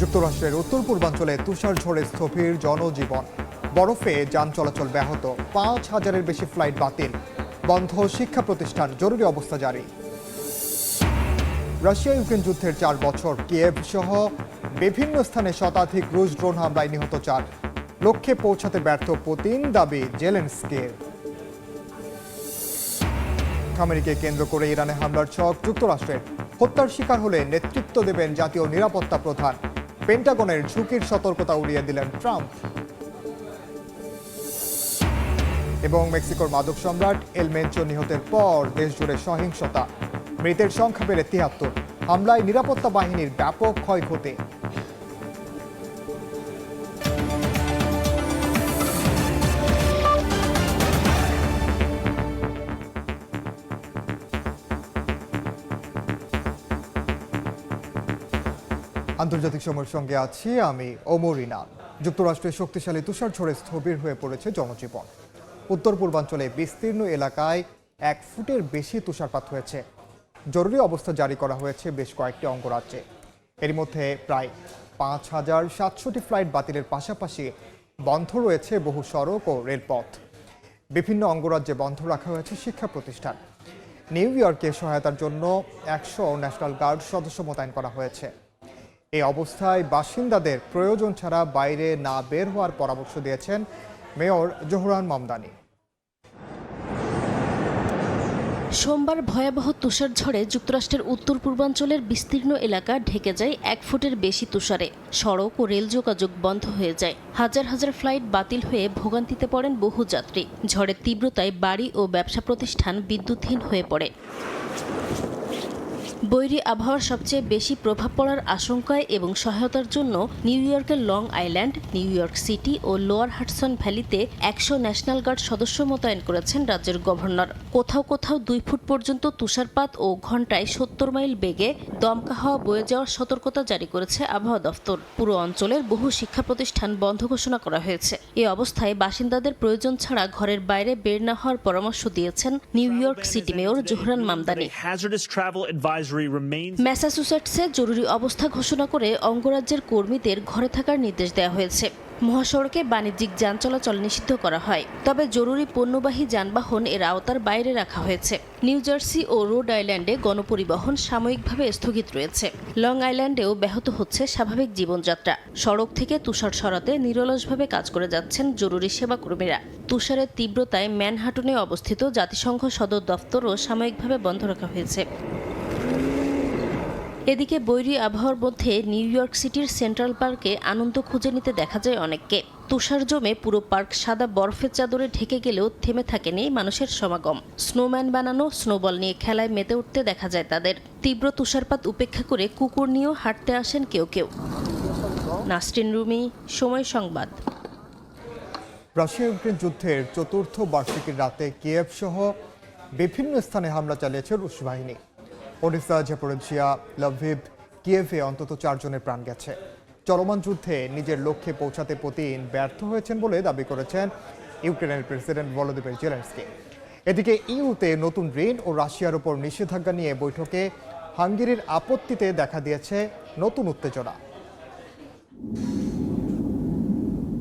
যুক্তরাষ্ট্রের উত্তর পূর্বাঞ্চলে তুষার ঝড়ে স্থবির জনজীবন, বরফে যান চলাচল ব্যাহত, ৫,০০০-এর বেশি ফ্লাইট বাতিল, বন্ধ শিক্ষা প্রতিষ্ঠান, জরুরি অবস্থা জারি। রাশিয়া ইউক্রেন যুদ্ধের ৪ বছর, কিয়েভ সহ বিভিন্ন স্থানে শতাধিক রুশ ড্রোন হামলায় নিহত ৪, লক্ষ্যে পৌঁছাতে ব্যর্থ পুতিন, দাবি জেলেনস্কির। খামেনিকে কেন্দ্র করে ইরানে হামলার ছক যুক্তরাষ্ট্রের, হত্যার শিকার হলে নেতৃত্ব দেবেন জাতীয় নিরাপত্তা প্রধান, পেন্টাগনের ঝুঁকির সতর্কতা উড়িয়ে দিলেন ট্রাম্প। এবং মেক্সিকোর মাদক সম্রাট এল মেনচো নিহতের পর দেশজুড়ে সহিংসতা, মৃতের সংখ্যা বেড়ে ৭৩, হামলায় নিরাপত্তা বাহিনীর ব্যাপক ক্ষয়ক্ষতি। আন্তর্জাতিক সময়ের সঙ্গে আছি আমি ওমর ইনান। যুক্তরাষ্ট্রের শক্তিশালী তুষার ঝড়ে স্থবির হয়ে পড়েছে জনজীবন। উত্তর পূর্বাঞ্চলে বিস্তীর্ণ এলাকায় ১ ফুটের বেশি তুষারপাত হয়েছে। জরুরি অবস্থা জারি করা হয়েছে বেশ কয়েকটি অঙ্গরাজ্যে। এর মধ্যে প্রায় ৫,৭০০টি ফ্লাইট বাতিলের পাশাপাশি বন্ধ রয়েছে বহু সড়ক ও রেলপথ। বিভিন্ন অঙ্গরাজ্যে বন্ধ রাখা হয়েছে শিক্ষা প্রতিষ্ঠান। নিউ ইয়র্কে সহায়তার জন্য ১০০ ন্যাশনাল গার্ড সদস্য মোতায়েন করা হয়েছে। এই অবস্থায় বাসিন্দাদের প্রয়োজন ছাড়া বাইরে না বের হওয়ার পরামর্শ দিয়েছেন মেয়র জোহরান মামদানি। সোমবার ভয়াবহ তুষার ঝড়ে যুক্তরাষ্ট্রের উত্তর পূর্বাঞ্চলের বিস্তীর্ণ এলাকা ঢেকে যায় ১ ফুটের বেশি তুষারে। সড়ক ও রেল যোগাযোগ বন্ধ হয়ে যায়। হাজার হাজার ফ্লাইট বাতিল হয়ে ভোগান্তিতে পড়েন বহু যাত্রী। ঝড়ের তীব্রতায় বাড়ি ও ব্যবসা প্রতিষ্ঠান বিদ্যুৎহীন হয়ে পড়ে। বৈরী আবহাওয়ার সবচেয়ে বেশি প্রভাব পড়ার আশঙ্কায় এবং সহায়তার জন্য নিউ ইয়র্কের long island, New York city ও লোয়ার হাডসন ভ্যালিতে ১০০ ন্যাশনাল গার্ড সদস্য মোতায়েন করেছেন রাজ্যের গভর্নর। কোথাও কোথাও ২ ফুট পর্যন্ত তুষারপাত ও ঘণ্টায় ৭০ মাইল বেগে দমকা হাওয়া বয়ে যাওয়ার সতর্কতা জারি করেছে আবহাওয়া দফতর। পুরো অঞ্চলের বহু শিক্ষা প্রতিষ্ঠান বন্ধ ঘোষণা করা হয়েছে। এ অবস্থায় বাসিন্দাদের প্রয়োজন ছাড়া ঘরের বাইরে বের না হওয়ার পরামর্শ দিয়েছেন New York city mayor Zohran Mamdani. ম্যাসাচুসেটসে জরুরি অবস্থা ঘোষণা করে অঙ্গরাজ্যের কর্মীদের ঘরে থাকার নির্দেশ দেওয়া হয়েছে। মহাসড়কে বাণিজ্যিক যান চলাচল নিষিদ্ধ করা হয়, তবে জরুরি পণ্যবাহী যানবাহন এর আওতার বাইরে রাখা হয়েছে। নিউ জার্সি ও রোড আইল্যান্ডে গণপরিবহন সাময়িকভাবে স্থগিত রয়েছে। লং আইল্যান্ডেও ব্যাহত হচ্ছে স্বাভাবিক জীবনযাত্রা। সড়ক থেকে তুষার সরাতে নিরলসভাবে কাজ করে যাচ্ছেন জরুরি সেবাকর্মীরা। তুষারের তীব্রতায় ম্যানহাটনে অবস্থিত জাতিসংঘ সদর দফতরও সাময়িকভাবে বন্ধ রাখা হয়েছে। এদিকে বৈরী আবহাওয়ার মধ্যে নিউ ইয়র্ক সিটির সেন্ট্রাল পার্কে আনন্দ খুঁজে নিতে দেখা যায় অনেককে। তুষার জমে পুরো পার্ক সাদা বরফের চাদরে ঢেকে গেলেও থেমে থাকেনি মানুষের সমাগম। স্নোম্যান বানানো, স্নোবল নিয়ে খেলায় মেতে উঠতে দেখা যায় তাদের। তীব্র তুষারপাত উপেক্ষা করে কুকুর নিয়েও হাঁটতে আসেন কেউ কেউ। নাসরিন রুমি, সময় সংবাদ। রাশিয়া ইউক্রেন যুদ্ধের ৪র্থ বার্ষিকীর রাতে কিয়েভ সহ বিভিন্ন স্থানে হামলা চালিয়েছে রুশ বাহিনী। ওডিশা, ঝাপোরিজিয়া, লভিভ, কিয়েভে অন্তত ৪ জনের প্রাণ গেছে। চলমান যুদ্ধে নিজের লক্ষ্যে পৌঁছাতে পুতিন ব্যর্থ হয়েছেন বলে দাবি করেছেন ইউক্রেনের প্রেসিডেন্ট ভলোদিমির জেলেনস্কি। এদিকে ইউতে নতুন ঋণ ও রাশিয়ার উপর নিষেধাজ্ঞা নিয়ে বৈঠকে হাঙ্গেরির আপত্তিতে দেখা দিয়েছে নতুন উত্তেজনা।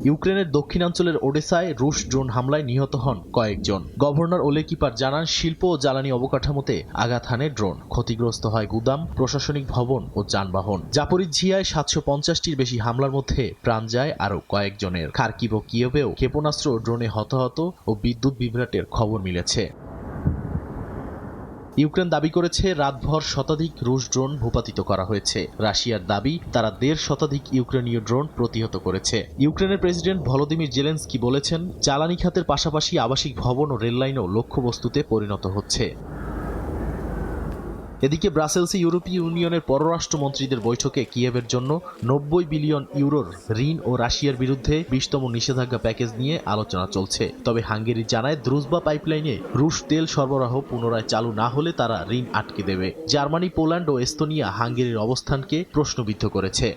ইউক্রেনের দক্ষিণাঞ্চলের ওডেসায় রুশ ড্রোন হামলায় নিহত হন কয়েকজন। গভর্নর ওলে কিপার জানান, শিল্প ও জ্বালানি অবকাঠামোতে আঘাত হানে ড্রোন। ক্ষতিগ্রস্ত হয় গুদাম, প্রশাসনিক ভবন ও যানবাহন। জাপোরিজিয়ায় ৭৫০টির বেশি হামলার মধ্যে প্রাণ যায় আরও কয়েকজনের। খার্কিভ ও কিয়েভেও ক্ষেপণাস্ত্র ড্রোনে হতাহত ও বিদ্যুৎ বিভ্রাটের খবর মিলেছে। ইউক্রেন দাবি করেছে রাতভর শতাধিক রুশ ড্রোন ভূপাতিত করা হয়েছে। রাশিয়ার দাবি তারা ১.৫ শতাধিক ইউক্রেনীয় ড্রোন প্রতিহত করেছে। ইউক্রেনের প্রেসিডেন্ট ভলোদিমির জেলেনস্কি বলেছেন, জ্বালানি খাতের পাশাপাশি আবাসিক ভবন ও রেললাইনও লক্ষ্যবস্তুতে পরিণত হচ্ছে। এদিকে ব্রাসেলসে ইউরোপীয় ইউনিয়নের পররাষ্ট্রমন্ত্রীদের বৈঠকে কিয়েভের জন্য ৯০ বিলিয়ন ইউরোর ঋণ ও রাশিয়ার বিরুদ্ধে ২০তম নিষেধাজ্ঞা প্যাকেজ নিয়ে আলোচনা চলছে। তবে হাঙ্গেরি জানায়, দ্রুজবা পাইপলাইনে রুশ তেল সরবরাহ পুনরায় চালু না হলে তারা ঋণ আটকে দেবে। জার্মানি, পোল্যান্ড ও এস্তোনিয়া হাঙ্গেরির অবস্থানকে প্রশ্নবিদ্ধ করেছে।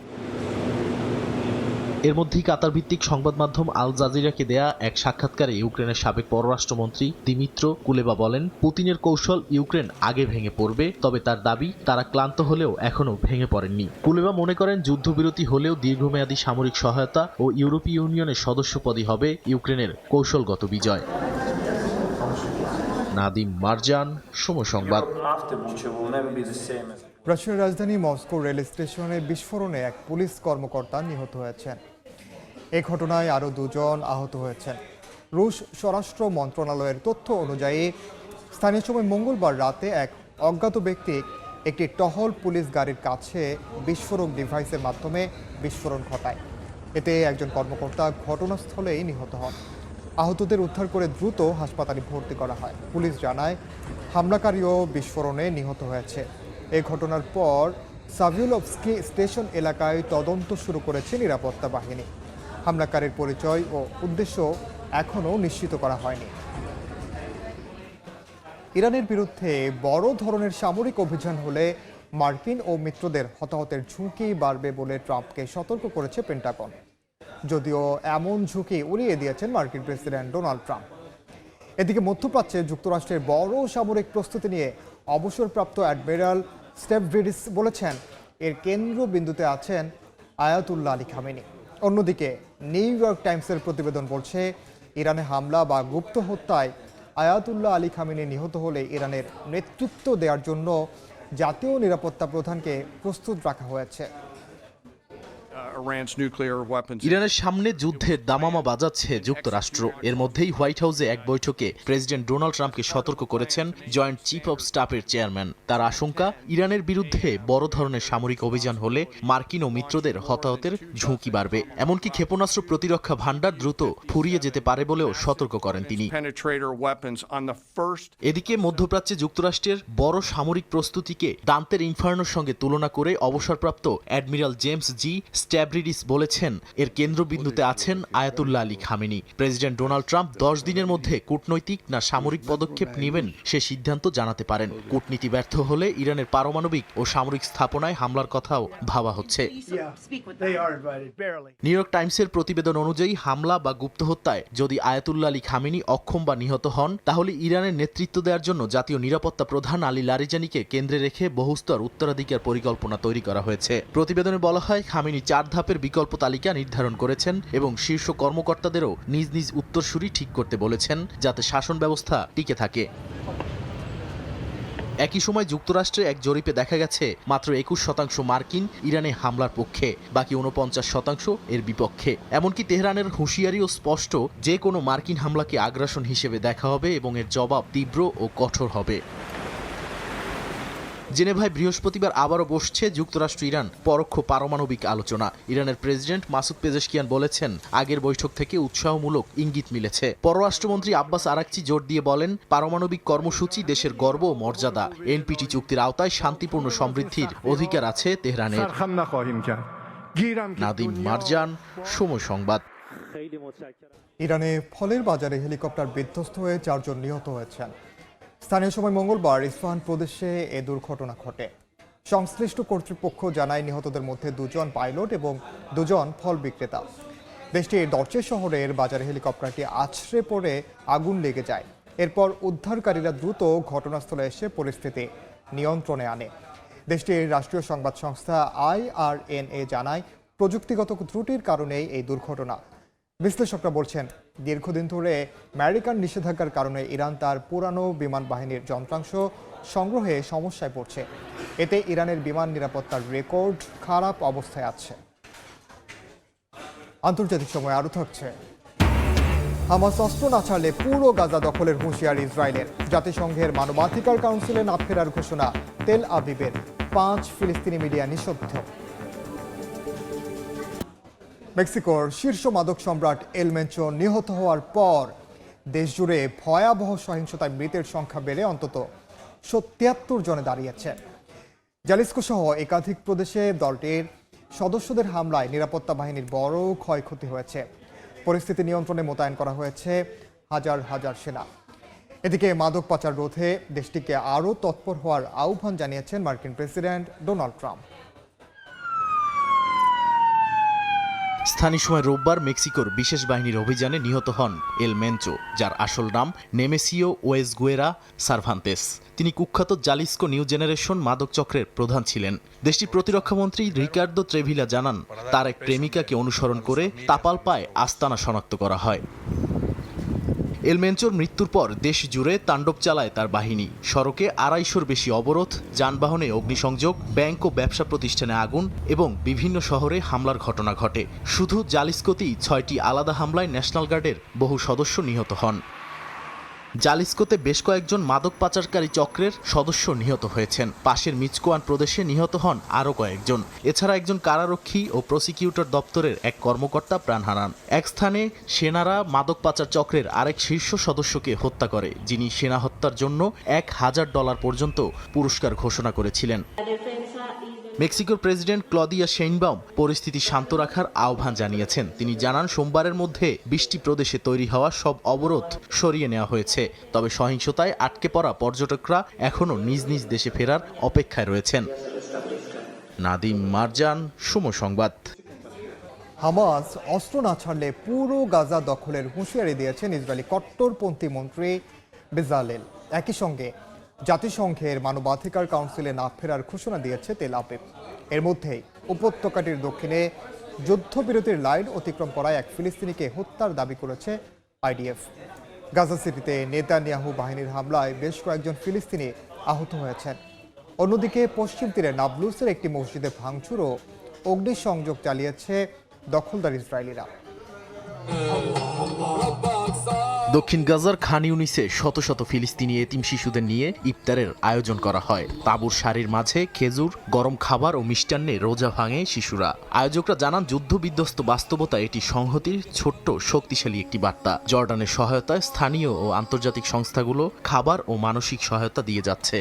এর মধ্যেই কাতার ভিত্তিক সংবাদ মাধ্যম আল জাজিরাকে দেয়া এক সাক্ষাৎকারে ইউক্রেনের সাবেক পররাষ্ট্রমন্ত্রী দিমিত্র কুলেবা বলেন, পুতিনের কৌশল ইউক্রেন আগে ভেঙে পড়বে, তবে তার দাবি তারা ক্লান্ত হলেও এখনও ভেঙে পড়েননি। কুলেবা মনে করেন, যুদ্ধবিরতি হলেও দীর্ঘমেয়াদী সামরিক সহায়তা ও ইউরোপীয় ইউনিয়নের সদস্যপদই হবে ইউক্রেনের কৌশলগত বিজয়। নাদিম মারজান, সময় সংবাদ। রাশিয়ার রাজধানী মস্কো রেল স্টেশনে বিস্ফোরণে এক পুলিশ কর্মকর্তা নিহত হয়েছেন। এই ঘটনায় আরও 2 জন আহত হয়েছেন। রুশ স্বরাষ্ট্র মন্ত্রণালয়ের তথ্য অনুযায়ী স্থানীয় সময় মঙ্গলবার রাতে এক অজ্ঞাত ব্যক্তি একটি টহল পুলিশ গাড়ির কাছে বিস্ফোরক ডিভাইসের মাধ্যমে বিস্ফোরণ ঘটায়। এতে একজন কর্মকর্তা ঘটনাস্থলেই নিহত হন। আহতদের উদ্ধার করে দ্রুত হাসপাতালে ভর্তি করা হয়। পুলিশ জানায়, হামলাকারীও বিস্ফোরণে নিহত হয়েছে। এই ঘটনার পর সাভিউলভস্কি স্টেশন এলাকায় তদন্ত শুরু করেছে নিরাপত্তা বাহিনী। হামলাকারীর পরিচয় ও উদ্দেশ্য এখনও নিশ্চিত করা হয়নি। ইরানের বিরুদ্ধে বড় ধরনের সামরিক অভিযান হলে মার্কিন ও মিত্রদের হতাহতের ঝুঁকি বাড়বে বলে ট্রাম্পকে সতর্ক করেছে পেন্টাগন। যদিও এমন ঝুঁকি উড়িয়ে দিয়েছেন মার্কিন প্রেসিডেন্ট ডোনাল্ড ট্রাম্প। এদিকে মধ্যপ্রাচ্যে যুক্তরাষ্ট্রের বড় সামরিক প্রস্তুতি নিয়ে অবসরপ্রাপ্ত অ্যাডমিরাল স্টেভরিডিস বলেছেন, এর কেন্দ্রবিন্দুতে আছেন আয়াতুল্লাহ আলী খামেনি। অন্যদিকে নিউ ইয়র্ক টাইমসের প্রতিবেদন বলছে, ইরানে হামলা বা গুপ্ত হত্যায় আয়াতুল্লাহ আলী খামেনি নিহত হলে ইরানের নেতৃত্ব দেওয়ার জন্য জাতীয় নিরাপত্তা প্রধানকে প্রস্তুত রাখা হয়েছে। ইরানের সামনে যুদ্ধের দামামা বাজাচ্ছে যুক্তরাষ্ট্র। এর মধ্যেই হোয়াইট হাউসে এক বৈঠকে প্রেসিডেন্ট ডোনাল্ড ট্রাম্পকে সতর্ক করেছেন জয়েন্ট চিফ অব স্টাফের চেয়ারম্যান। তার আশঙ্কা, ইরানের বিরুদ্ধে বড় ধরনের সামরিক অভিযান হলে মার্কিন ও মিত্রদের হতাহতের ঝুঁকি বাড়বে। এমনকি ক্ষেপণাস্ত্র প্রতিরক্ষা ভান্ডার দ্রুত ফুরিয়ে যেতে পারে বলেও সতর্ক করেন তিনি। এদিকে মধ্যপ্রাচ্যে যুক্তরাষ্ট্রের বড় সামরিক প্রস্তুতিকে দান্তের ইনফার্নোর সঙ্গে তুলনা করে অবসরপ্রাপ্ত অ্যাডমিরাল জেমস জি স্ট্যাভরিডিস বলেছেন, এর কেন্দ্রবিন্দুতে আছেন Ayatollah Ali Khamenei. President Donald Trump 10 দিনের মধ্যে কূটনৈতিক না সামরিক পদক্ষেপ নেবেন সে সিদ্ধান্ত জানাতে পারেন। কূটনীতি ব্যর্থ হলে ইরানের পারমাণবিক ও সামরিক স্থাপনায় হামলার কথাও ভাবা হচ্ছে। নিউ ইয়র্ক টাইমসের প্রতিবেদন অনুযায়ী, হামলা বা গুপ্ত হত্যায় যদি আয়াতুল্লাহ আলী খামেনি অক্ষম বা নিহত হন, তাহলে ইরানের নেতৃত্ব দেওয়ার জন্য জাতীয় নিরাপত্তা প্রধান আলী লারিজানিকে কেন্দ্রে রেখে বহুস্তর উত্তরাধিকার পরিকল্পনা তৈরি করা হয়েছে। প্রতিবেদনে বলা হয়, খামেনি 4 ধাপের বিকল্প তালিকা নির্ধারণ করেছেন এবং শীর্ষ কর্মকর্তাদেরও নিজ নিজ উত্তরসূরি ঠিক করতে বলেছেন, যাতে শাসন ব্যবস্থা টিকে থাকে। একই সময় যুক্তরাষ্ট্রে এক জরিপে দেখা গেছে, মাত্র 21% মার্কিন ইরানে হামলার পক্ষে, বাকি 49% এর বিপক্ষে। এমনকি তেহরানের হুঁশিয়ারিও স্পষ্ট, যে কোনো মার্কিন হামলাকে আগ্রাসন হিসেবে দেখা হবে এবং এর জবাব তীব্র ও কঠোর হবে। জেনেভায় বৃহস্পতিবার আবারও বসছে যুক্তরাষ্ট্র ইরান পরোক্ষ পারমাণবিক আলোচনা। ইরানের প্রেসিডেন্ট মাসুদ পেজেশকিয়ান বলেছেন, আগের বৈঠক থেকে উৎসাহমূলক ইঙ্গিত মিলেছে। পররাষ্ট্রমন্ত্রী আব্বাস আরাকচি জোর দিয়ে বলেন, পারমাণবিক কর্মসূচি দেশের গর্ব ও মর্যাদা। এনপিটি চুক্তির আওতায় শান্তিপূর্ণ সমৃদ্ধির অধিকার আছে তেহরানের। নাদিম মারজান, সময় সংবাদ। ইরানে ফলের বাজারে হেলিকপ্টার বিধ্বস্ত হয়ে 4 জন নিহত হয়েছেন। স্থানীয় সময় মঙ্গলবার ইস্পাহান প্রদেশে এ দুর্ঘটনা ঘটে। সংশ্লিষ্ট কর্তৃপক্ষ জানায়, নিহতদের মধ্যে 2 জন পাইলট এবং 2 জন ফল বিক্রেতা। দেশটির দরচে শহরের বাজারে হেলিকপ্টারটি আছড়ে পড়ে আগুন লেগে যায়। এরপর উদ্ধারকারীরা দ্রুত ঘটনাস্থলে এসে পরিস্থিতি নিয়ন্ত্রণে আনে। দেশটির রাষ্ট্রীয় সংবাদ সংস্থা IRNA জানায়, প্রযুক্তিগত ত্রুটির কারণেই এই দুর্ঘটনা। বিশ্লেষকরা বলছেন, দীর্ঘদিন ধরে আমেরিকান নিষেধাজ্ঞার কারণে ইরান তার পুরানো বিমান বাহিনীর যন্ত্রাংশ সংগ্রহে সমস্যায় পড়ছে। এতে ইরানের বিমান নিরাপত্তার রেকর্ড খারাপ অবস্থায় আছে। আন্তর্জাতিক সময় আরও থাকছে, হামাস অস্ত্র না ছাড়লে পুরো গাজা দখলের হুঁশিয়ারি ইসরায়েলের। জাতিসংঘের মানবাধিকার কাউন্সিলে না ফেরার ঘোষণা তেল আবিবের। 5 ফিলিস্তিনি মিডিয়া নিষিদ্ধ। মেক্সিকোর শীর্ষ মাদক সম্রাট এল মেনচো নিহত হওয়ার পর দেশজুড়ে ভয়াবহ সহিংসতায় মৃতের সংখ্যা বেড়ে অন্তত 77 জনে দাঁড়িয়েছে। জালিস্কো সহ একাধিক প্রদেশে দলটির সদস্যদের হামলায় নিরাপত্তা বাহিনীর বড় ক্ষয়ক্ষতি হয়েছে। পরিস্থিতি নিয়ন্ত্রণে মোতায়েন করা হয়েছে হাজার হাজার সেনা। এদিকে মাদক পাচার রোধে দেশটিকে আরও তৎপর হওয়ার আহ্বান জানিয়েছেন মার্কিন প্রেসিডেন্ট ডোনাল্ড ট্রাম্প। স্থানীয় সময় রোববার মেক্সিকোর বিশেষ বাহিনীর অভিযানে নিহত হন এল মেনচো, যার আসল নাম নেমেসিও ওয়েসগুয়েরা সার্ভান্তেস। তিনি কুখ্যাত জালিস্কো নিউ জেনারেশন মাদক চক্রের প্রধান ছিলেন। দেশটির প্রতিরক্ষামন্ত্রী রিকার্দো ট্রেভিলা জানান, তার এক প্রেমিকাকে অনুসরণ করে তাপালপায় আস্তানা শনাক্ত করা হয়। এল মেনচোর মৃত্যুর পর দেশ জুড়ে তাণ্ডব চালায় তার বাহিনী। সড়কে 250-র বেশি অবরোধ, যানবাহনে অগ্নিসংযোগ, ব্যাংক ও ব্যবসা প্রতিষ্ঠানে আগুন এবং বিভিন্ন শহরে হামলার ঘটনা ঘটে। শুধু জালিস্কোতেই 6টি আলাদা হামলায় ন্যাশনাল গার্ডের বহু সদস্য নিহত হন। জালিস্কোতে বেশ কয়েকজন মাদক পাচারকারী চক্রের সদস্য নিহত হয়েছেন। পাশের মিচকোয়ান প্রদেশে নিহত হন আরও কয়েকজন। এছাড়া একজন কারারক্ষী ও প্রসিকিউটর দপ্তরের এক কর্মকর্তা প্রাণ হারান। এক স্থানে সেনারা মাদক পাচার চক্রের আরেক শীর্ষ সদস্যকে হত্যা করে, যিনি সেনা হত্যার জন্য $1000 পর্যন্ত পুরস্কার ঘোষণা করেছিলেন। মেক্সিকোর প্রেসিডেন্ট ক্লদিয়া শেইনবাউম পরিস্থিতি শান্ত রাখার আহ্বান জানিয়েছেন। তিনি জানান, সোমবারের মধ্যে 20টি প্রদেশে তৈরি হওয়া সব অবরোধ সরিয়ে নেওয়া হয়েছে। তবে সহিংসতায় আটকে পড়া পর্যটকরা এখনও নিজ নিজ দেশে ফেরার অপেক্ষায় রয়েছেন। নাদিম মারজান, সময় সংবাদ। হামাস অস্ত্র না ছাড়লে পুরো গাজা দখলের হুঁশিয়ারি দিয়েছেন ইসরায়েলি কট্টরপন্থী মন্ত্রী বেজালেল। একই সঙ্গে জাতিসংঘের মানবাধিকার কাউন্সিলে না ফেরার ঘোষণা দিয়েছে তেল আবিব। এর মধ্যেই উপত্যকাটির দক্ষিণে যুদ্ধবিরতির লাইন অতিক্রম করায় এক ফিলিস্তিনিকে হত্যার দাবি করেছে আইডিএফ। গাজা সিটিতে নেতানিয়াহু বাহিনীর হামলায় বেশ কয়েকজন ফিলিস্তিনি আহত হয়েছেন। অন্যদিকে পশ্চিম তীরে নাবলুসের একটি মসজিদে ভাঙচুর ও অগ্নিসংযোগ চালিয়েছে দখলদার ইসরায়েলিরা। দক্ষিণ গাজার খান ইউনিসে শত শত ফিলিস্তিনি এতিম শিশুদের নিয়ে ইফতারের আয়োজন করা হয়। তাঁবুর সারির মাঝে খেজুর, গরম খাবার ও মিষ্টান্নে রোজা ভাঙে শিশুরা। আয়োজকরা জানান, যুদ্ধবিধ্বস্ত বাস্তবতা এটি সংহতির ছোট্ট শক্তিশালী একটি বার্তা। জর্ডানের সহায়তায় স্থানীয় ও আন্তর্জাতিক সংস্থাগুলো খাবার ও মানসিক সহায়তা দিয়ে যাচ্ছে।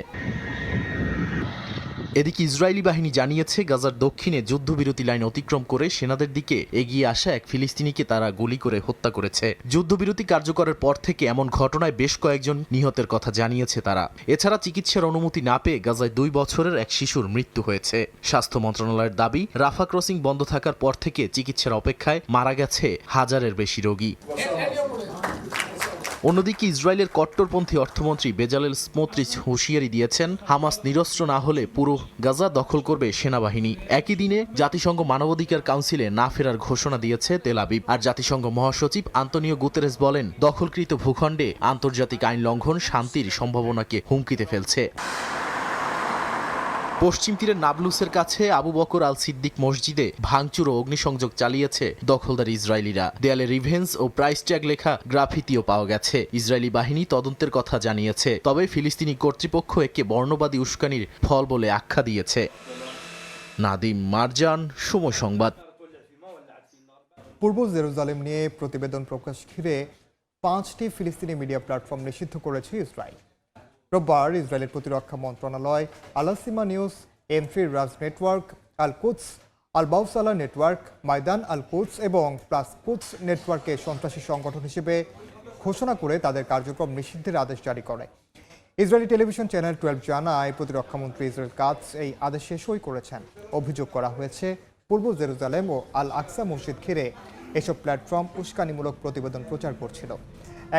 এদিকে ইসরায়েলি বাহিনী জানিয়েছে, গাজার দক্ষিণে যুদ্ধবিরতি লাইন অতিক্রম করে সেনাদের দিকে এগিয়ে আসা এক ফিলিস্তিনিকে তারা গুলি করে হত্যা করেছে। যুদ্ধবিরতি কার্যকরের পর থেকে এমন ঘটনায় বেশ কয়েকজন নিহতের কথা জানিয়েছে তারা। এছাড়া চিকিৎসার অনুমতি না পেয়ে গাজায় 2 বছরের এক শিশুর মৃত্যু হয়েছে। স্বাস্থ্য মন্ত্রণালয়ের দাবি, রাফা ক্রসিং বন্ধ থাকার পর থেকে চিকিৎসার অপেক্ষায় মারা গেছে 1000-এর বেশি রোগী। অন্যদিকে ইসরায়েলের কট্টরপন্থী অর্থমন্ত্রী বেজালেল স্মোত্রিচ হুঁশিয়ারি দিয়েছেন, হামাস নিরস্ত্র না হলে পুরো গাজা দখল করবে সেনাবাহিনী। একই দিনে জাতিসংঘ মানবাধিকার কাউন্সিলে না ফেরার ঘোষণা দিয়েছে তেল আবিব। আর জাতিসংঘ মহাসচিব আন্তোনিও গুতেরেস বলেন, দখলকৃত ভূখণ্ডে আন্তর্জাতিক আইন লঙ্ঘন শান্তির সম্ভাবনাকে হুমকিতে ফেলছে। পশ্চিম তীরের নাবলুসের কাছে আবু বকর আল সিদ্দিক মসজিদে ভাঙচুর ও অগ্নিসংযোগ চালিয়েছে দখলদার ইসরায়েলিরা। দেয়ালে রিভেন্স ও প্রাইস ট্যাগ লেখা গ্রাফিতিও পাওয়া গেছে। ইসরায়েলি বাহিনী তদন্তের কথা জানিয়েছে, তবে ফিলিস্তিনি কর্তৃপক্ষ একে বর্ণবাদী উস্কানির ফল বলে আখ্যা দিয়েছে। নাদিম মারজান, সময় সংবাদ। পূর্ব জেরুজালেম নিয়ে প্রতিবেদন প্রকাশ ঘিরে 5টি ফিলিস্তিনি মিডিয়া প্ল্যাটফর্ম নিষিদ্ধ করেছে ইসরায়েল। রোববার ইসরায়েলের প্রতিরক্ষা মন্ত্রণালয় আলাসিমা নিউজ, M3 রাজ নেটওয়ার্ক, আল কুদস, আল বাউসালা নেটওয়ার্ক, ময়দান আল কুদস এবং প্লাস কুদস নেটওয়ার্ককে সন্ত্রাসী সংগঠন হিসেবে ঘোষণা করে তাদের কার্যক্রম নিষিদ্ধের আদেশ জারি করে। ইসরায়েলি টেলিভিশন চ্যানেল 12 জানায়, প্রতিরক্ষামন্ত্রী ইসরায়েল কাটস এই আদেশে সই করেছেন। অভিযোগ করা হয়েছে, পূর্ব জেরুজালেম ও আল আকসা মসজিদ ঘিরে এসব প্ল্যাটফর্ম উস্কানিমূলক প্রতিবেদন প্রচার করছিল।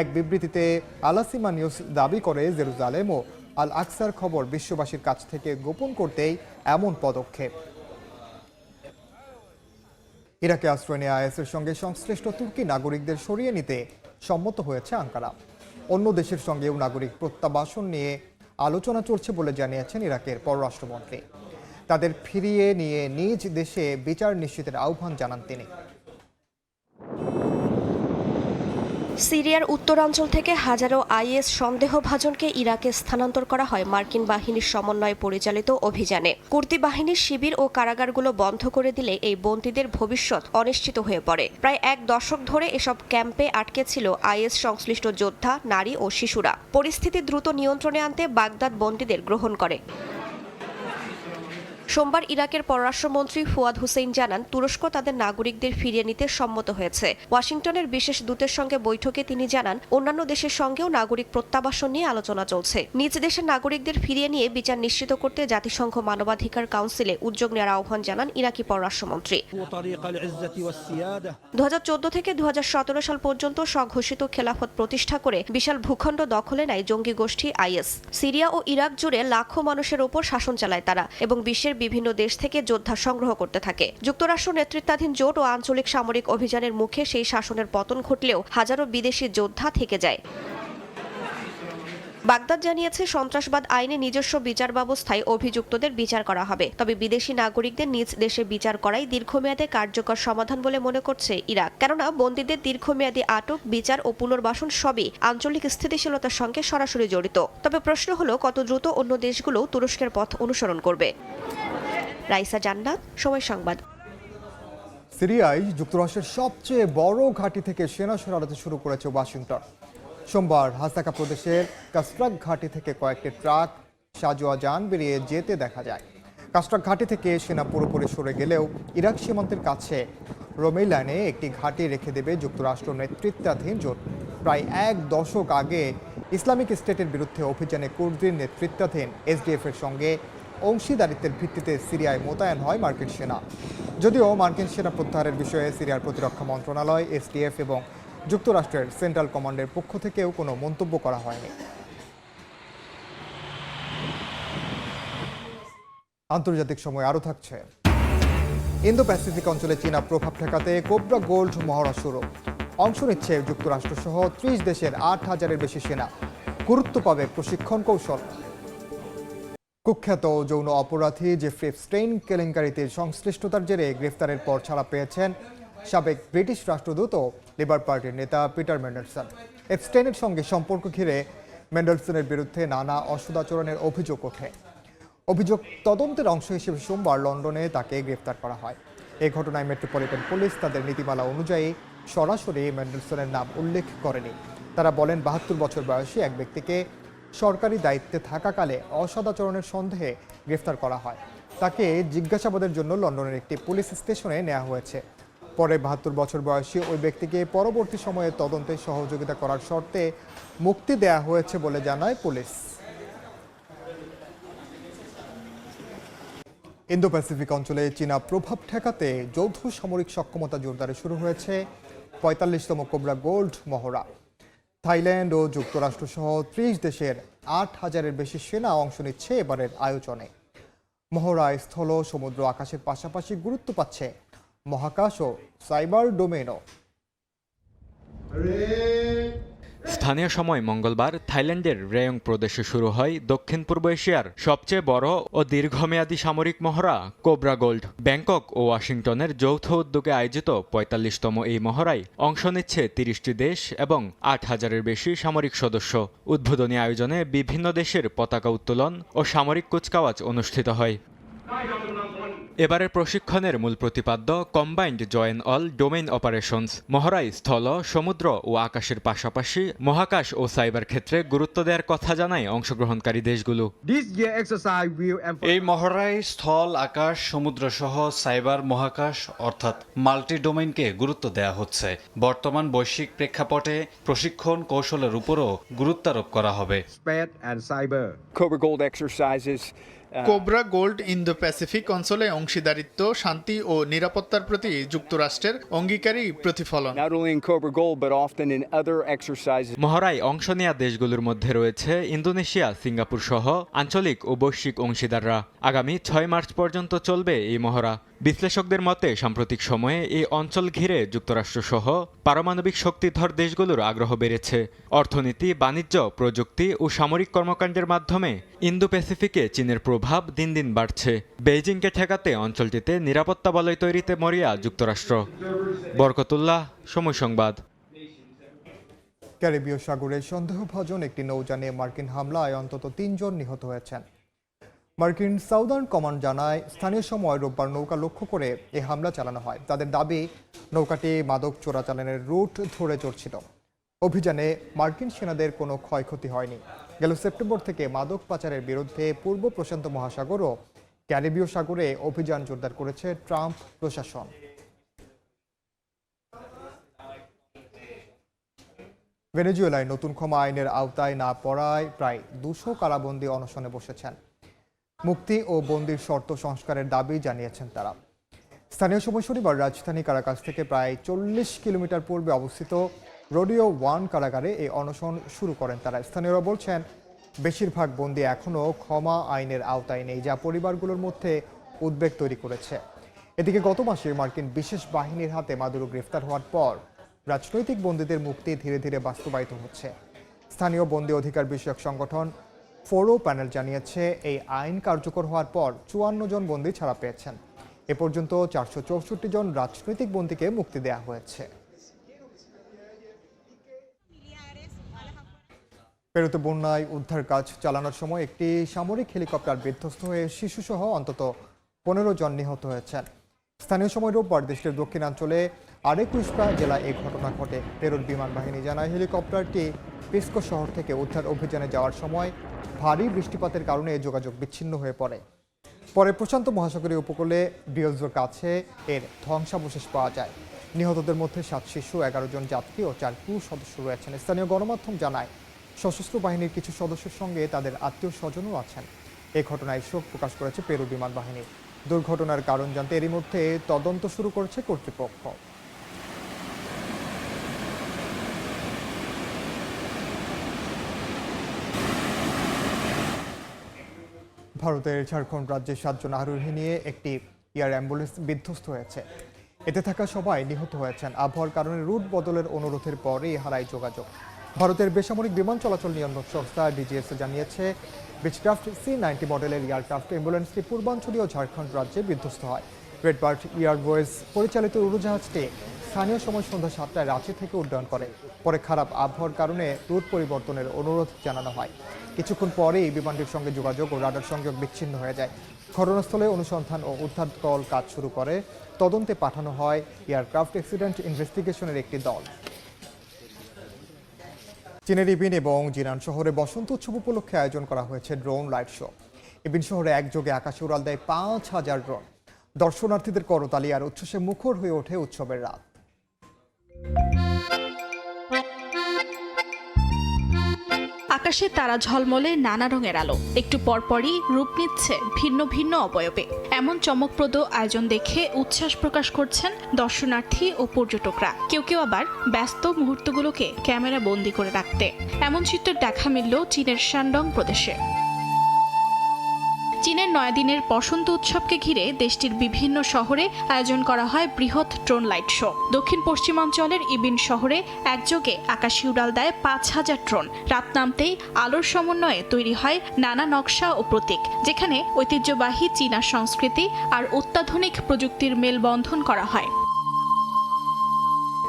এক বিবৃতিতে আলাসিমা নিউজ দাবি করে, জেরুজালেম ও আল আকসার খবর বিশ্ববাসীর কাছ থেকে গোপন করতেই এমন পদক্ষেপ। ইরাকে আশ্রয় নেওয়া আইএসের সঙ্গে সংশ্লিষ্ট তুর্কি নাগরিকদের সরিয়ে নিতে সম্মত হয়েছে আঙ্কারা। অন্য দেশের সঙ্গেও নাগরিক প্রত্যাবাসন নিয়ে আলোচনা চলছে বলে জানিয়েছেন ইরাকের পররাষ্ট্রমন্ত্রী। তাদের ফিরিয়ে নিয়ে নিজ দেশে বিচার নিশ্চিতের আহ্বান জানান তিনি। সিরিয়ার উত্তরাঞ্চল থেকে হাজারো আইএস সন্দেহভাজনকে ইরাকে স্থানান্তর করা হয় মার্কিন বাহিনীর সমন্বয়ে পরিচালিত অভিযানে। কুর্দি বাহিনীর শিবির ও কারাগারগুলো বন্ধ করে দিলে এই বন্দীদের ভবিষ্যৎ অনিশ্চিত হয়ে পড়ে। প্রায় 1 দশক ধরে এসব ক্যাম্পে আটকে ছিল আইএস সংশ্লিষ্ট যোদ্ধা, নারী ও শিশুরা। পরিস্থিতি দ্রুত নিয়ন্ত্রণে আনতে বাগদাদ বন্দীদের গ্রহণ করে। সোমবার ইরাকের পররাষ্ট্রমন্ত্রী ফুয়াদ হুসেইন জানান, তুরস্ক তাদের নাগরিকদের ফিরিয়ে নিতে সম্মত হয়েছে। ওয়াশিংটনের বিশেষ দূতের সঙ্গে বৈঠকে তিনি জানান, অন্যান্য দেশের সঙ্গেও নাগরিক প্রত্যাবাসন নিয়ে আলোচনা চলছে। নিজ দেশের নাগরিকদের ফিরিয়ে নিয়ে বিচার নিশ্চিত করতে জাতিসংঘ মানবাধিকার কাউন্সিলে উদ্যোগ নেওয়ার আহ্বান জানান ইরাকি পররাষ্ট্রমন্ত্রী। 2014 থেকে 2017 সাল পর্যন্ত স্বঘোষিত খেলাফত প্রতিষ্ঠা করে বিশাল ভূখণ্ড দখলে নেয় জঙ্গি গোষ্ঠী আইএস। সিরিয়া ও ইরাক জুড়ে লাখো মানুষের ওপর শাসন চালায় তারা এবং বিশ্বের বিভিন্ন দেশ থেকে যোদ্ধা সংগ্রহ করতে থাকে। যুক্তরাষ্ট্র নেতৃত্বাধীন জোট ও আঞ্চলিক সামরিক অভিযানের মুখে সেই শাসনের পতন ঘটলেও হাজারো বিদেশি যোদ্ধা থেকে যায়। বাগদাদ জানিয়েছে, সন্ত্রাসবাদ আইনে নিজস্ব বিচার ব্যবস্থায় অভিযুক্তদের বিচার করা হবে, তবে বিদেশি নাগরিকদের নিজ দেশে বিচার করাই দীর্ঘমেয়াদে কার্যকর সমাধান বলে মনে করছে ইরাক। কেননা বন্দীদের দীর্ঘমেয়াদী আটক, বিচার ও পুনর্বাসন সবই আঞ্চলিক স্থিতিশীলতার সঙ্গে সরাসরি জড়িত। তবে প্রশ্ন হলো, কত দ্রুত অন্য দেশগুলো তুরস্কের পথ অনুসরণ করবে। রাইসা জান্নাত, সময় সংবাদ। সিরিয়ায় যুক্তরাষ্ট্রের সবচেয়ে বড় ঘাঁটি থেকে সেনা সরাতে শুরু করেছে ওয়াশিংটন। সোমবার হাসাকা প্রদেশের কাস্ট্রাক ঘাঁটি থেকে কয়েকটি ট্রাক সাজোয়া যান বেরিয়ে যেতে দেখা যায়। কাস্ট্রাক ঘাঁটি থেকে সেনা পুরোপুরি সরে গেলেও ইরাক সীমান্তের কাছে রোমেইলানে একটি ঘাঁটি রেখে দেবে যুক্তরাষ্ট্র নেতৃত্বাধীন জোট। প্রায় এক দশক আগে ইসলামিক স্টেটের বিরুদ্ধে অভিযানে কুর্দির নেতৃত্বাধীন এসডিএফ এর সঙ্গে অংশীদারিত্বের ভিত্তিতে সিরিয়ায় মোতায়েন হয় মার্কিন সেনা। যদিও মার্কিন সেনা প্রত্যাহারের বিষয়ে সিরিয়ার প্রতিরক্ষা মন্ত্রণালয়, এসডিএফ এবং যুক্তরাষ্ট্রের সেন্ট্রাল কমান্ডের পক্ষ থেকেও কোনো মন্তব্য করা হয়নি। আন্তর্জাতিক সময় আরও থাকছে। ইন্দো প্যাসিফিক অঞ্চলে চীনা প্রভাব ঠেকাতে কোবরা গোল্ড মহড়া শুরু। অংশ নিচ্ছে যুক্তরাষ্ট্র সহ 30 দেশের 8,000-এর বেশি সেনা। গুরুত্ব পাবে প্রশিক্ষণ কৌশল। কুখ্যাত যৌন অপরাধী জেফ্রি এপস্টেইন কেলেঙ্কারিতে সংশ্লিষ্টতার জেরে গ্রেফতারের পর ছাড়া পেয়েছেন সাবেক ব্রিটিশ রাষ্ট্রদূত ও লেবার পার্টির নেতা পিটার ম্যান্ডেলসন। এপস্টেইনের সঙ্গে সম্পর্ক ঘিরে ম্যান্ডেলসনের বিরুদ্ধে নানা অসদাচরণের অভিযোগ ওঠে। অভিযোগ তদন্তের অংশ হিসেবে সোমবার লন্ডনে তাকে গ্রেফতার করা হয়। এই ঘটনায় মেট্রোপলিটন পুলিশ তাদের নীতিমালা অনুযায়ী সরাসরি ম্যান্ডেলসনের নাম উল্লেখ করেনি। তারা বলেন, 72 বছর বয়সী এক ব্যক্তিকে সরকারি দায়িত্বে থাকাকালে অসদাচরণের সন্দেহে গ্রেফতার করা হয়। তাকে জিজ্ঞাসাবাদের জন্য লন্ডনের একটি পুলিশ স্টেশনে নেওয়া হয়েছে। পরে 72 বছর বয়সী ওই ব্যক্তিকে পরবর্তী সময়ে তদন্তে সহযোগিতা করার শর্তে মুক্তি দেয়া হয়েছে বলে জানায় পুলিশ। ইন্দো প্যাসিফিক অঞ্চলে চীনা প্রভাব ঠেকাতে যৌথ সামরিক সক্ষমতা জোরদারে শুরু হয়েছে 45তম কোবরা গোল্ড মহড়া। থাইল্যান্ড ও যুক্তরাষ্ট্র সহ 30 দেশের 8,000-এর বেশি সেনা অংশ নিচ্ছে এবারের আয়োজনে। মহড়ায় স্থল, সমুদ্র, আকাশের পাশাপাশি গুরুত্ব পাচ্ছে মহাকাশ ও সাইবার ডোমেনও। স্থানীয় সময় মঙ্গলবার থাইল্যান্ডের রেয়ং প্রদেশে শুরু হয় দক্ষিণ পূর্ব এশিয়ার সবচেয়ে বড় ও দীর্ঘমেয়াদী সামরিক মহড়া কোবরা গোল্ড। ব্যাংকক ও ওয়াশিংটনের যৌথ উদ্যোগে আয়োজিত 45তম এই মহড়ায় অংশ নিচ্ছে 30টি দেশ এবং 8,000-এর বেশি সামরিক সদস্য। উদ্বোধনী আয়োজনে বিভিন্ন দেশের পতাকা উত্তোলন ও সামরিক কুচকাওয়াজ অনুষ্ঠিত হয়। এবারের প্রশিক্ষণের মূল প্রতিপাদ্য combined joint all domain operations. মহড়ায় স্থল, সমুদ্র ও আকাশের পাশাপাশি মহাকাশ ও সাইবার ক্ষেত্রে গুরুত্ব দেওয়ার কথা জানায় অংশগ্রহণকারী দেশগুলো। এই মহড়ায় স্থল, আকাশ, সমুদ্র সহ সাইবার, মহাকাশ অর্থাৎ মাল্টি ডোমেইনকে গুরুত্ব দেওয়া হচ্ছে। বর্তমান বৈশ্বিক প্রেক্ষাপটে প্রশিক্ষণ কৌশলের উপরও গুরুত্বারোপ করা হবে। কোবরা গোল্ড ইন্দো প্যাসিফিক অঞ্চলে অংশীদারিত্ব, শান্তি ও নিরাপত্তার প্রতি যুক্তরাষ্ট্রের অঙ্গীকারই প্রতিফলন। মহড়ায় অংশ নেওয়া দেশগুলোর মধ্যে রয়েছে ইন্দোনেশিয়া, সিঙ্গাপুর সহ আঞ্চলিক ও বৈশ্বিক অংশীদাররা। আগামী 6 মার্চ পর্যন্ত চলবে এই মহড়া। বিশ্লেষকদের মতে সাম্প্রতিক সময়ে এই অঞ্চল ঘিরে যুক্তরাষ্ট্র সহ পারমাণবিক শক্তিধর দেশগুলোর আগ্রহ বেড়েছে। অর্থনীতি, বাণিজ্য, প্রযুক্তি ও সামরিক কর্মকাণ্ডের মাধ্যমে ইন্দো প্যাসিফিকে চীনের প্রভাব দিন দিন বাড়ছে। বেইজিংকে ঠেকাতে অঞ্চলটিতে নিরাপত্তা বলয় তৈরিতে মরিয়া যুক্তরাষ্ট্র। বরকতুল্লাহ, সময় সংবাদ। ক্যারিবীয় সাগরে সন্দেহভাজন একটি নৌযানে মার্কিন হামলায় অন্তত 3 জন নিহত হয়েছেন। মার্কিন সাউদার্ন কমান্ড জানায়, স্থানীয় সময় রোববার নৌকা লক্ষ্য করে এই হামলা চালানো হয়। তাদের দাবি, নৌকাটি মাদক চোরাচালানের রুট ধরে চড়ছিল। অভিযানে মার্কিন সেনাদের কোনো ক্ষয়ক্ষতি হয়নি। গেল সেপ্টেম্বর থেকে মাদক পাচারের বিরুদ্ধে পূর্ব প্রশান্ত মহাসাগর ও ক্যারিবীয় সাগরে অভিযান জোরদার করেছে ট্রাম্প প্রশাসন। ভেনেজুয়েলায় নতুন ক্ষমা আইনের আওতায় না পড়ায় প্রায় 200 কারাবন্দী অনশনে বসেছেন। মুক্তি ও বন্দির শর্ত সংস্কারের দাবি জানিয়েছেন তারা। স্থানীয় সময় শনিবার রাজধানী কারাকাস থেকে প্রায় 40 কিলোমিটার পূর্বে অবস্থিত রোডিও 1 কারাগারে এই অনশন শুরু করেন তারা। স্থানীয়রা বলছেন, বেশিরভাগ বন্দী এখনও ক্ষমা আইনের আওতায় নেই, যা পরিবারগুলোর মধ্যে উদ্বেগ তৈরি করেছে। এদিকে গত মাসে মার্কিন বিশেষ বাহিনীর হাতে মাদুরো গ্রেফতার হওয়ার পর রাজনৈতিক বন্দীদের মুক্তি ধীরে ধীরে বাস্তবায়িত হচ্ছে। স্থানীয় বন্দী অধিকার বিষয়ক সংগঠন ফোরো প্যানেল জানিয়েছে, এই আইন কার্যকর হওয়ার পর 54 জন বন্দী ছাড়া পেয়েছেন। এ পর্যন্ত 464 জন রাজনৈতিক বন্দীকে মুক্তি দেওয়া হয়েছে। পেরুতে বন্যায় উদ্ধার কাজ চালানোর সময় একটি সামরিক হেলিকপ্টার বিধ্বস্ত হয়ে শিশুসহ অন্তত 15 জন নিহত হয়েছেন। স্থানীয় সময় রোববার দেশটির দক্ষিণাঞ্চলে আরেকুইস্পা জেলায় এই ঘটনা ঘটে। পেরুর বিমান বাহিনী জানায়, হেলিকপ্টারটি পিসকো শহর থেকে উদ্ধার অভিযানে যাওয়ার সময় ভারী বৃষ্টিপাতের কারণে যোগাযোগ বিচ্ছিন্ন হয়ে পড়ে। পরে প্রশান্ত মহাসাগরীয় উপকূলে ব্রিওজোর কাছে এর ধ্বংসাবশেষ পাওয়া যায়। নিহতদের মধ্যে 7 শিশু, 11 জন যাত্রী ও 4 ক্রু সদস্য রয়েছেন। স্থানীয় গণমাধ্যম জানায়, সশস্ত্র বাহিনীর কিছু সদস্যের সঙ্গে তাদের আত্মীয় স্বজনও আছেন। এই ঘটনায় শোক প্রকাশ করেছে পেরু বিমান বাহিনী। দুর্ঘটনার কারণ জানতে এরই মধ্যে তদন্ত শুরু করেছে কর্তৃপক্ষ। ভারতের ঝাড়খণ্ড রাজ্যের 7 জন আরোহী নিয়ে একটি এয়ার অ্যাম্বুলেন্স বিধ্বস্ত হয়েছে। এতে থাকা সবাই নিহত হয়েছেন। আবহাওয়ার কারণে রুট বদলের অনুরোধের পরেই হারায় যোগাযোগ। ভারতের বেসামরিক বিমান চলাচল নিয়ন্ত্রক সংস্থা ডিজিএস জানিয়েছে, বিচক্রাফট C-90 মডেলের এয়ারক্রাফট অ্যাম্বুলেন্সটি পূর্বাঞ্চলীয় ঝাড়খণ্ড রাজ্যে বিধ্বস্ত হয়। রেডবার্ড এয়ারওয়েজ পরিচালিত উড়োজাহাজটি স্থানীয় সময় সন্ধ্যা 7টায় রাঁচি থেকে উড্ডয়ন করে। পরে খারাপ আবহাওয়ার কারণে রুট পরিবর্তনের অনুরোধ জানানো হয়। কিছুক্ষণ পরেই বিমানটির সঙ্গে যোগাযোগ ও রাডার সংযোগ বিচ্ছিন্ন হয়ে যায়। ঘটনাস্থলে অনুসন্ধান ও উদ্ধার দল কাজ শুরু করে। তদন্তে পাঠানো হয় এয়ারক্রাফট অ্যাক্সিডেন্ট ইনভেস্টিগেশনের একটি দল। চীনের ইবিন এবং জিনান শহরে বসন্ত উৎসব উপলক্ষে আয়োজন করা হয়েছে ড্রোন লাইট শো। ইবিন শহরে একযোগে আকাশে উড়াল দেয় 5000 ড্রোন। দর্শনার্থীদের করতালি আর উচ্ছ্বাসে মুখর হয়ে ওঠে উৎসবের রাত। আকাশে তারা ঝলমলে নানা রঙের আলো, একটু পরপরই রূপ নিচ্ছে ভিন্ন ভিন্ন অবয়বে। এমন চমকপ্রদ আয়োজন দেখে উচ্ছ্বাস প্রকাশ করছেন দর্শনার্থী ও পর্যটকরা। কেউ কেউ আবার ব্যস্ত মুহূর্তগুলোকে ক্যামেরা বন্দি করে রাখতে। এমন চিত্র দেখা মিলল চীনের শানডং প্রদেশে। চীনের 9 দিনের বসন্ত উৎসবকে ঘিরে দেশটির বিভিন্ন শহরে আয়োজন করা হয় বৃহৎ ড্রোন লাইট শো। দক্ষিণ পশ্চিমাঞ্চলের ইবিন শহরে একযোগে আকাশে উড়াল দেয় 5000 ড্রোন। রাত নামতেই আলোর সমন্বয়ে তৈরি হয় নানা নকশা ও প্রতীক, যেখানে ঐতিহ্যবাহী চীনা সংস্কৃতি আর অত্যাধুনিক প্রযুক্তির মেলবন্ধন করা হয়।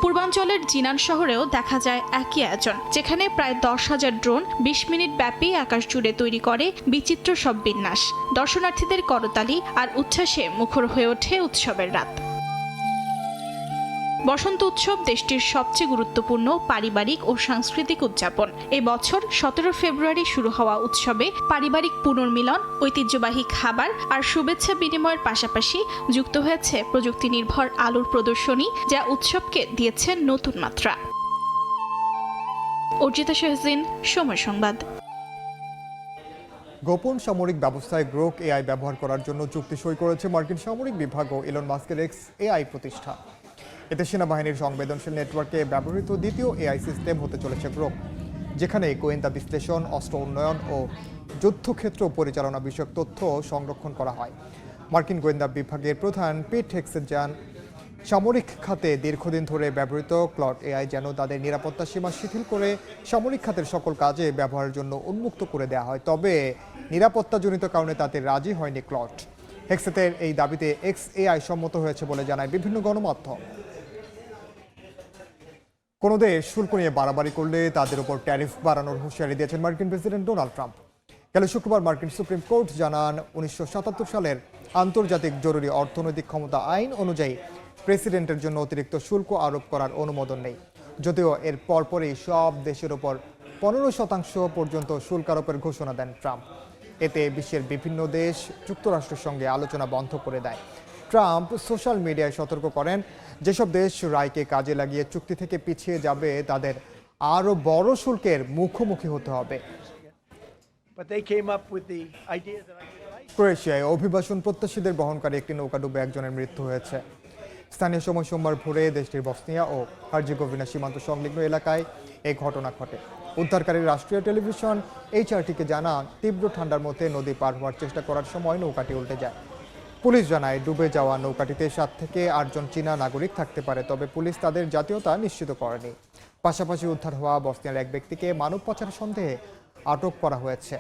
পূর্বাঞ্চলের জিনান শহরেও দেখা যায় একই আয়োজন, যেখানে প্রায় 10,000 ড্রোন 20 মিনিট ব্যাপী আকাশ জুড়ে তৈরি করে বিচিত্র সব বিন্যাস। দর্শনার্থীদের করতালি আর উচ্ছ্বাসে মুখর হয়ে ওঠে উৎসবের রাত। বসন্ত উৎসব দেশটির সবচেয়ে গুরুত্বপূর্ণ পারিবারিক ও সাংস্কৃতিক উদযাপন। এই বছর 17 ফেব্রুয়ারি শুরু হওয়া উৎসবে পারিবারিক পুনর্মিলন, ঐতিহ্যবাহী খাবার আর শুভেচ্ছা বিনিময়ের পাশাপাশি যুক্ত হয়েছে প্রযুক্তি নির্ভর আলোর প্রদর্শনী, যা উৎসবকে দিয়েছে নতুন মাত্রা। অর্জিতা শাহজিন, সময় সংবাদ। গোপন সামরিক ব্যবস্থায় গ্রোক এআই ব্যবহার করার জন্য চুক্তি সই করেছে মার্কিন সামরিক বিভাগ ও ইলন মাস্কের XAI প্রতিষ্ঠান। এতে সেনাবাহিনীর সংবেদনশীল নেটওয়ার্কে ব্যবহৃত দ্বিতীয় এআই সিস্টেম হতে চলেছে গ্রোক, যেখানে গোয়েন্দা বিশ্লেষণ, অস্ত্র উন্নয়ন ও যুদ্ধক্ষেত্র পরিচালনা বিষয়ক তথ্য সংরক্ষণ করা হয়। মার্কিন গোয়েন্দা বিভাগের প্রধান পিট হেক্সেট জানান, সামরিক খাতে দীর্ঘদিন ধরে ব্যবহৃত ক্লড এআই যেন তাদের নিরাপত্তা সীমা শিথিল করে সামরিক খাতের সকল কাজে ব্যবহারের জন্য উন্মুক্ত করে দেওয়া হয়। তবে নিরাপত্তাজনিত কারণে তাতে রাজি হয়নি ক্লড। হেক্সেটের এই দাবিতে XAI সম্মত হয়েছে বলে জানায় বিভিন্ন গণমাধ্যম। কোনো দেশ শুল্ক নিয়ে বাড়াবাড়ি করলে তাদের উপর ট্যারিফ বাড়ানোর হুঁশিয়ারি দিয়েছেন মার্কিন প্রেসিডেন্ট ডোনাল্ড ট্রাম্প। গেল শুক্রবার মার্কিন সুপ্রিম কোর্ট জানান, 1977 সালের আন্তর্জাতিক জরুরি অর্থনৈতিক ক্ষমতা আইন অনুযায়ী প্রেসিডেন্টের জন্য অতিরিক্ত শুল্ক আরোপ করার অনুমোদন নেই। যদিও এর পরপরই সব দেশের ওপর 15% পর্যন্ত শুল্ক আরোপের ঘোষণা দেন ট্রাম্প। এতে বিশ্বের বিভিন্ন দেশ যুক্তরাষ্ট্রের সঙ্গে আলোচনা বন্ধ করে দেয়। ট্রাম্প সোশ্যাল মিডিয়ায় সতর্ক করেন, যেসব দেশ রায়কে কাজে লাগিয়ে চুক্তি থেকে পিছিয়ে যাবে তাদের আরও বড় শুল্কের মুখোমুখি হতে হবে। ক্রোয়েশিয়ায় অভিবাসন প্রত্যাশীদের বহনকারী একটি নৌকা ডুবে একজনের মৃত্যু হয়েছে। স্থানীয় সময় সোমবার ভোরে দেশটির বসনিয়া ও হার্জেগোভিনা সীমান্ত সংলগ্ন এলাকায় এই ঘটনা ঘটে। উদ্ধারকারী রাষ্ট্রীয় টেলিভিশন HRTকে জানান, তীব্র ঠান্ডার মধ্যে নদী পার হওয়ার চেষ্টা করার সময় নৌকাটি উল্টে যায়। পুলিশ জানায়, ডুবে যাওয়া নৌকাটিতে 7 থেকে 8 জন চীনা নাগরিক থাকতে পারে, তবে পুলিশ তাদের জাতীয়তা নিশ্চিত করেনি। পাশাপাশি উদ্ধার হওয়া বসনিয়ার এক ব্যক্তিকে মানব পাচার সন্দেহে আটক করা হয়েছে।